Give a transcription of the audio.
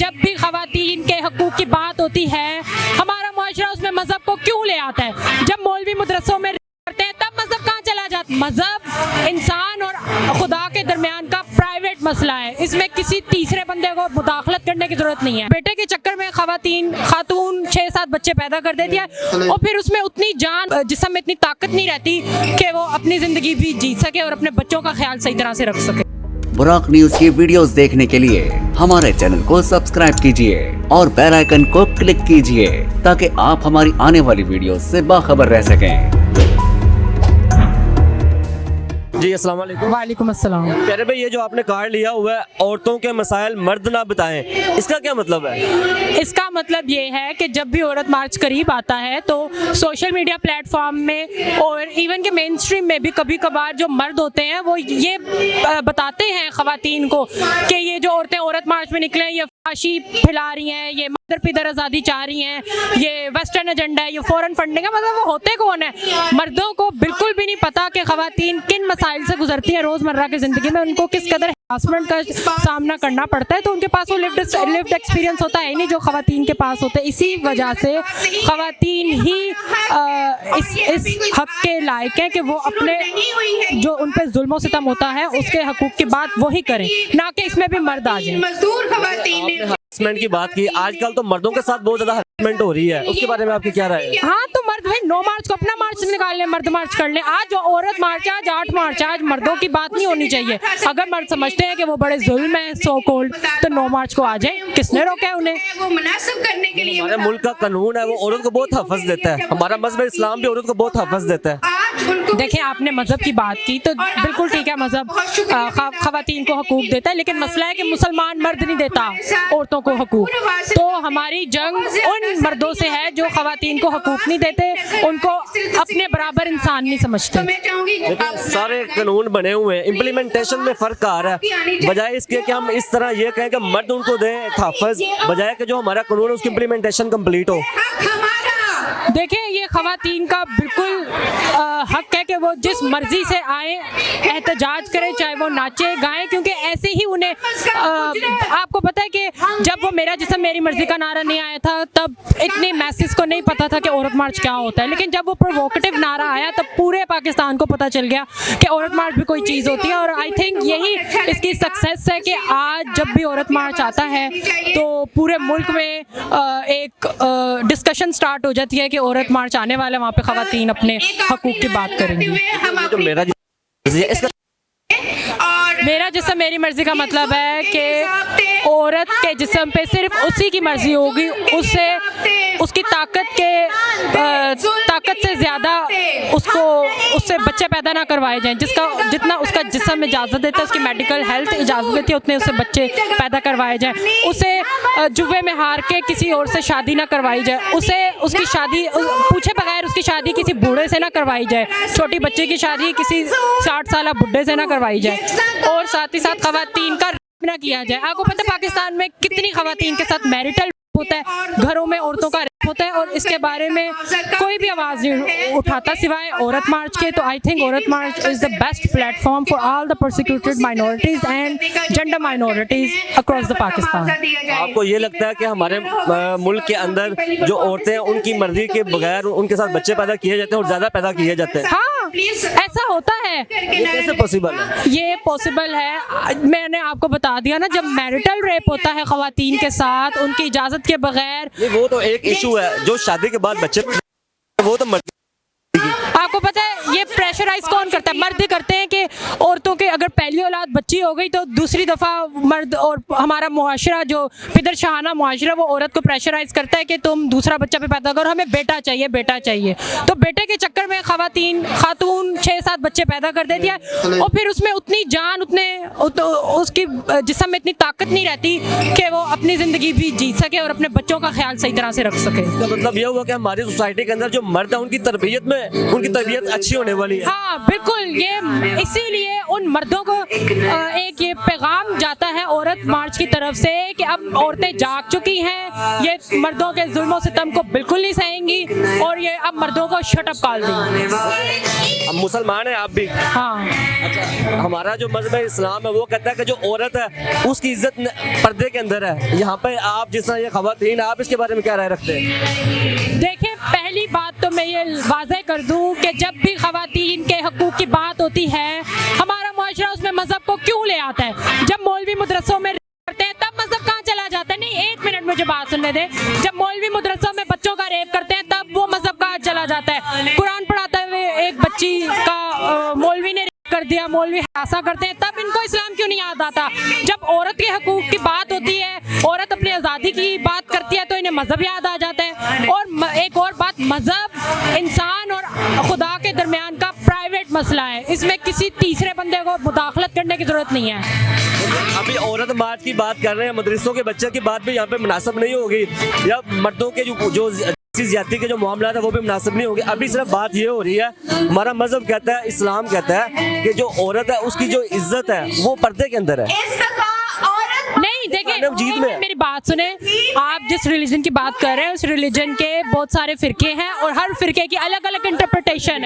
जब भी ख़वातीन के हकूक़ की बात होती है हमारा मुआशरा उसमें मज़हब को क्यों ले आता है? जब मौलवी मदरसों में करते हैं तब मज़हब कहाँ चला जाता है? मज़हब इंसान और खुदा के दरमियान का प्राइवेट मसला है, इसमें किसी तीसरे बंदे को मुदाखलत करने की ज़रूरत नहीं है। बेटे के चक्कर में खातून 6-7 बच्चे पैदा कर देती है और फिर उसमें उतनी जान जिस्म में इतनी ताकत नहीं रहती कि वो अपनी ज़िंदगी भी जी सके और अपने बच्चों का ख्याल सही तरह से रख सके। बुराक न्यूज की वीडियोस देखने के लिए हमारे चैनल को सब्सक्राइब कीजिए और बेल आइकन को क्लिक कीजिए ताकि आप हमारी आने वाली वीडियोस से बाखबर रह सकें। जी अस्सलाम वालेकुम। वालेकुम अस्सलाम। प्यारे भाई, ये जो आपने कार्ड लिया हुआ है औरतों के मसाइल मर्द ना बताएं, इसका क्या मतलब है? इसका मतलब ये है कि जब भी औरत मार्च करीब आता है तो सोशल मीडिया प्लेटफॉर्म में और इवन के मेन स्ट्रीम में भी कभी कभार जो मर्द होते हैं वो ये बताते हैं ख़वातीन को कि ये जो औरतें औरत मार्च में निकले हैं ये फाशी फैला रही हैं, ये मदर पिदर आज़ादी चाह रही हैं, ये वेस्टर्न एजेंडा है, ये फॉरेन फंडिंग है। मतलब वो होते कौन है? मर्दों को बिल्कुल भी नहीं पता कि ख़वातीन किन मसाइल से गुजरती है रोज़मर्रा की ज़िंदगी में, उनको किस कदर हरासमेंट का सामना करना पड़ता है। तो उनके पास वो लिव्ड एक्सपीरियंस होता है नहीं जो ख़वातीन के पास होता है। इसी वजह से ख़वातीन ही इस हक़ के लायक हैं कि वो अपने जो उन पर जुल्म सितम होता है उसके हकूक़ की बात वही करें, ना कि इसमें भी मर्द आ जाए। हरासमेंट की बात की, आजकल तो मर्दों के साथ बहुत ज्यादा हरासमेंट हो रही है, उसके बारे में आपकी क्या राय है? हाँ, तो मर्द भाई 9 मार्च को अपना मार्च निकाल लें, मर्द मार्च कर लें। आज जो औरत मार्च है, आज 8 मार्च, आज मर्दों की बात नहीं होनी चाहिए। अगर मर्द समझते हैं कि वो बड़े जुल्म है सो कॉल्ड, तो 9 मार्च को आ जाए, किसने रोका है उन्हें? वो मुनासिब करने के लिए हमारे मुल्क का कानून है वो औरत को बहुत हफ़्ज़ देता है, हमारा मज़हब इस्लाम भी औरत को बहुत हफ़्ज़ देता है। देखिए, आपने मज़हब की बात की तो बिल्कुल ठीक है, मज़हब ख़वातीन को हकूक़ देता है, लेकिन मसला है कि मुसलमान मर्द नहीं देता औरतों को हकूक़। तो हमारी जंग उन मर्दों से है जो ख़वातीन को हकूक़ नहीं देते, उनको अपने बराबर इंसान नहीं समझते। लेकिन सारे कानून बने हुए हैं, इम्प्लीमेंटेशन में फ़र्क आ रहा है। बजाय इसके कि हम इस तरह ये कहें कि मर्द उनको दें तहफ़्फ़ुज़, बजाय कि जो हमारा कानून है उसकी इम्प्लीमेंटेशन कम्प्लीट हो। देखिए, ये ख़वातीन का बिल्कुल हक है कि वो जिस मर्जी से आए एहतजाज करें, चाहे वो नाचे गाएं, क्योंकि ऐसे ही उन्हें आपको पता है कि जब वो मेरा जिस्म मेरी मर्जी का नारा नहीं आया था तब इतने मैसेज को नहीं पता था कि औरत मार्च क्या होता है, लेकिन जब वो प्रोवोकेटिव नारा आया तब पूरे पाकिस्तान को पता चल गया कि औरत मार्च भी कोई चीज़ होती है। और आई थिंक यही इसकी सक्सेस है कि आज जब भी औरत मार्च आता है तो पूरे मुल्क में एक डिस्कशन स्टार्ट हो जाती है कि औरत मार्च आने वाला है, वहाँ पे ख़वातीन अपने हकूक़ की बात करेंगी। तो मेरा जिस्म मेरी मर्जी का मतलब है कि औरत के जिस्म पे सिर्फ उसी की मर्जी होगी, उसकी ताकत से ज़्यादा उससे बच्चे पैदा ना करवाए जाएं। जितना उसका जिस्म इजाज़त देता है, उसकी मेडिकल हेल्थ इजाज़त देती है, उतने उससे बच्चे पैदा करवाए जाएं। उसे जुए में हार के किसी और से शादी ना करवाई जाए, उसकी शादी पूछे बगैर उसकी शादी किसी बूढ़े से ना करवाई जाए, छोटी बच्चे की शादी किसी 60 साल बुढ़े से ना करवाई जाए, और साथ ही साथ ख़वातीन का रेप ना किया जाए। आपको पता है पाकिस्तान में कितनी ख़वातीन के साथ मैरिटल होता है, घरों में औरतों का रेप होता है, और इसके बारे में कोई भी आवाज़ नहीं उठाता सिवाय औरत मार्च के। तो I think Aurat March is the best platform for all the persecuted minorities and gender minorities across the Pakistan. आपको ये लगता है कि हमारे मुल्क के अंदर जो औरतें हैं उनकी मर्जी के बगैर उनके साथ बच्चे पैदा किए जाते हैं और ज़्यादा पैदा किए जाते हैं? हाँ, ऐसा होता है। ये कैसे पॉसिबल है? ये पॉसिबल है, मैंने आपको बता दिया ना, जब मैरिटल रेप होता है ख़वातीन के साथ उनकी इजाज़त के बगैर। वो तो एक इशू है, जो शादी के बाद बच्चे वो तो मर्जी। आपको पता है ये प्रेशराइज कौन करता है? मर्द करते हैं कि औरतों के अगर पहली औलाद बच्ची हो गई तो दूसरी दफ़ा मर्द और हमारा मुआशरा जो पिदर शाहाना मुआशरा वो औरत को प्रेशराइज करता है कि तुम दूसरा बच्चा भी पैदा करो, हमें बेटा चाहिए, बेटा चाहिए। तो बेटे के चक्कर में खातून 6-7 बच्चे पैदा कर देती है और फिर उसमें उतनी जान उसकी जिस्म में इतनी ताकत नहीं रहती कि वो अपनी ज़िंदगी भी जी सके और अपने बच्चों का ख्याल सही तरह से रख सके। इसका मतलब ये हुआ कि हमारी सोसाइटी के अंदर जो मर्द है उनकी तरबियत अच्छी होने वाली है। हाँ बिल्कुल, ये इसीलिए उन मर्दों को एक ये पैगाम जाता है औरत मार्च की तरफ से कि अब औरतें जाग चुकी हैं, ये मर्दों के जुल्म सितम को बिल्कुल नहीं सहेंगी और ये अब मर्दों को शट अप कॉल देंगी। हम मुसलमान हैं, आप भी। हाँ हमारा जो मजहब इस्लाम है वो कहता है कि जो औरत है उसकी इज्जत पर्दे के अंदर है। यहाँ पे आप जिस तरह ये खवातीन, आप इसके बारे में क्या राय रखते हैं? देखिए, पहली बात तो मैं ये वाज़ह कर दूं कि जब भी ख़वातीन के हकूक़ की बात होती है, हमारा मुआशरा उसमें मज़हब को क्यों ले आता है? जब मौलवी मदरसों में करते हैं तब मज़हब कहाँ चला जाता है? नहीं, एक मिनट मुझे बात सुनने दें। जब मौलवी मदरसों में बच्चों का रेप करते हैं तब वो मज़हब कहाँ चला जाता है? कुरान पढ़ाते हुए एक बच्ची का मौलवी ने कर दिया, मौलवी ऐसा करते हैं, तब इनको इस्लाम क्यों नहीं याद आता? जब औरत के हकूक़ की बात होती है, औरत अपनी आज़ादी की बात करती है तो इन्हें मज़हब याद आ जाता है। और एक और बात, मज़हब इंसान और खुदा के दरमियान का प्राइवेट मसला है, इसमें किसी तीसरे बंदे को मुदाखलत करने की ज़रूरत नहीं है। अभी औरत मार्च की बात कर रहे हैं, मदरसों के बच्चे की बात भी यहाँ पे मुनासिब नहीं होगी, या मर्दों के जो ज्यादती के जो मामला है वो भी मुनासिब नहीं होंगे। अभी सिर्फ बात ये हो रही है, हमारा मजहब कहता है, इस्लाम कहता है कि जो औरत है उसकी जो इज्जत है वो पर्दे के अंदर है। नहीं, देखिए मेरी बात सुने, आप जिस रिलीजन की बात कर रहे हैं उस रिलीजन के बहुत सारे फिरके हैं और हर फिरके की अलग अलग इंटरप्रिटेशन है।